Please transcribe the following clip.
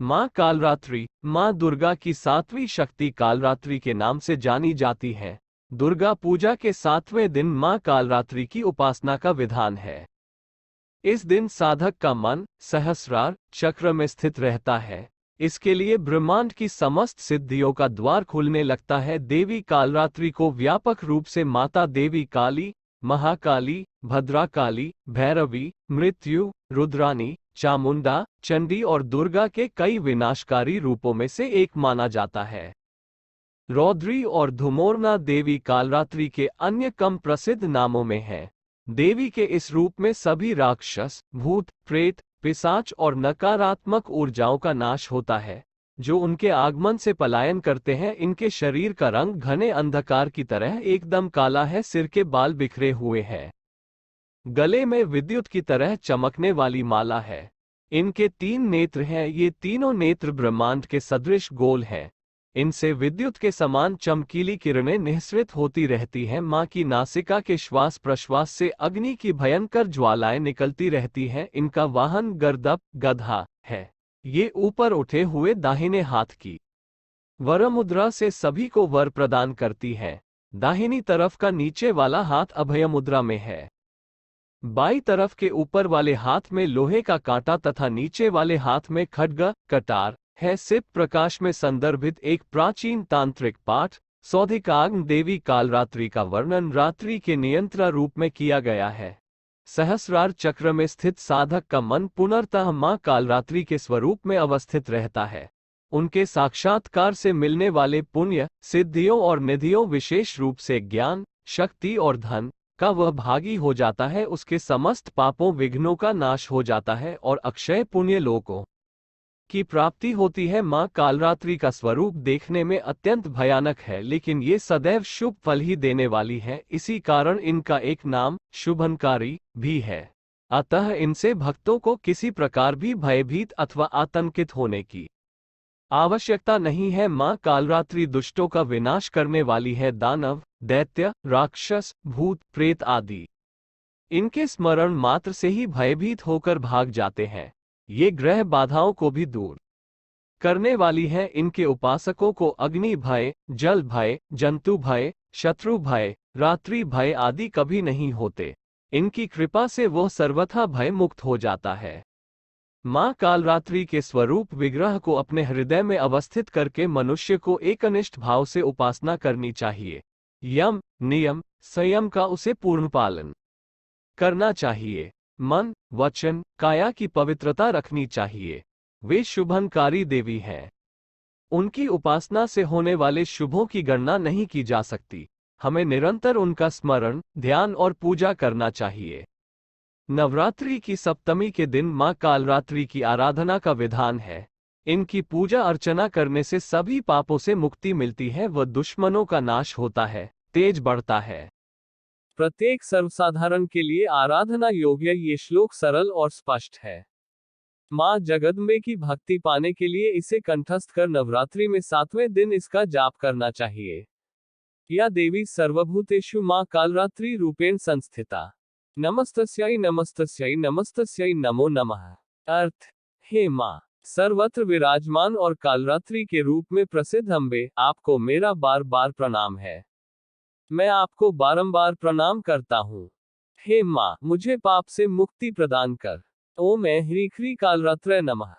माँ कालरात्रि माँ दुर्गा की सातवीं शक्ति कालरात्रि के नाम से जानी जाती है। दुर्गा पूजा के 7वें दिन माँ कालरात्रि की उपासना का विधान है। इस दिन साधक का मन सहस्रार चक्र में स्थित रहता है। इसके लिए ब्रह्मांड की समस्त सिद्धियों का द्वार खुलने लगता है। देवी कालरात्रि को व्यापक रूप से माता देवी काली, महाकाली, भद्राकाली, भैरवी, मृत्यु, रुद्रानी, चामुंडा, चंडी और दुर्गा के कई विनाशकारी रूपों में से एक माना जाता है। रौद्री और धुमोरना देवी कालरात्रि के अन्य कम प्रसिद्ध नामों में हैं। देवी के इस रूप में सभी राक्षस, भूत, प्रेत, पिशाच और नकारात्मक ऊर्जाओं का नाश होता है, जो उनके आगमन से पलायन करते हैं। इनके शरीर का रंग घने अंधकार की तरह एकदम काला है। सिर के बाल बिखरे हुए हैं। गले में विद्युत की तरह चमकने वाली माला है। इनके 3 नेत्र हैं। ये तीनों नेत्र ब्रह्मांड के सदृश गोल हैं। इनसे विद्युत के समान चमकीली किरणें निःसृत होती रहती हैं। माँ की नासिका के श्वास प्रश्वास से अग्नि की भयंकर ज्वालाएं निकलती रहती हैं। इनका वाहन गर्दभ गधा है। ये ऊपर उठे हुए दाहिने हाथ की वरमुद्रा से सभी को वर प्रदान करती है। दाहिनी तरफ का नीचे वाला हाथ अभय मुद्रा में है। बाईं तरफ के ऊपर वाले हाथ में लोहे का कांटा तथा नीचे वाले हाथ में खड्ग कटार है। सिप प्रकाश में संदर्भित एक प्राचीन तांत्रिक पाठ सौधिकाग्न देवी कालरात्रि का वर्णन रात्रि के नियंत्रण रूप में किया गया है। सहस्रार चक्र में स्थित साधक का मन पुनर्तः मां कालरात्रि के स्वरूप में अवस्थित रहता है। उनके साक्षात्कार से मिलने वाले पुण्य, सिद्धियों और निधियों, विशेष रूप से ज्ञान, शक्ति और धन का वह भागी हो जाता है। उसके समस्त पापों विघ्नों का नाश हो जाता है और अक्षय पुण्य लोकों की प्राप्ति होती है। मां कालरात्रि का स्वरूप देखने में अत्यंत भयानक है, लेकिन ये सदैव शुभ फल ही देने वाली है। इसी कारण इनका एक नाम शुभनकारी भी है। अतः इनसे भक्तों को किसी प्रकार भी भयभीत अथवा आतंकित होने की आवश्यकता नहीं है। मां कालरात्रि दुष्टों का विनाश करने वाली है। दानव, दैत्य, राक्षस, भूत, प्रेत आदि इनके स्मरण मात्र से ही भयभीत होकर भाग जाते हैं। ये ग्रह बाधाओं को भी दूर करने वाली है। इनके उपासकों को अग्नि भय, जल भय, जंतु भय, शत्रु भय, रात्रि भय आदि कभी नहीं होते। इनकी कृपा से वह सर्वथा भय मुक्त हो जाता है। मां कालरात्रि के स्वरूप विग्रह को अपने हृदय में अवस्थित करके मनुष्य को एकनिष्ठ भाव से उपासना करनी चाहिए। यम, नियम, संयम का उसे पूर्ण पालन करना चाहिए। मन, वचन, काया की पवित्रता रखनी चाहिए। वे शुभनकारी देवी हैं। उनकी उपासना से होने वाले शुभों की गणना नहीं की जा सकती। हमें निरंतर उनका स्मरण, ध्यान और पूजा करना चाहिए। नवरात्रि की सप्तमी के दिन मां कालरात्रि की आराधना का विधान है। इनकी पूजा अर्चना करने से सभी पापों से मुक्ति मिलती है व दुश्मनों का नाश होता है, तेज बढ़ता है। प्रत्येक सर्वसाधारण के लिए आराधना योग्य ये श्लोक सरल और स्पष्ट है। मां जगदम्बे की भक्ति पाने के लिए इसे कंठस्थ कर नवरात्रि में 7वें दिन इसका जाप करना चाहिए। या देवी सर्वभूतेषु मां कालरात्रि रूपेण संस्थिता। नमस्तस्यै नमस्तस्यै नमस्तस्यै नमो नमः। अर्थ, हे मां, सर्वत्र विराजमान और कालरात्रि के रूप में प्रसिद्ध अम्बे, आपको मेरा बार बार प्रणाम है। मैं आपको बारंबार प्रणाम करता हूँ। हे मां, मुझे पाप से मुक्ति प्रदान कर। ओम ऐं ह्रीं क्लीं कालरात्रै नमः।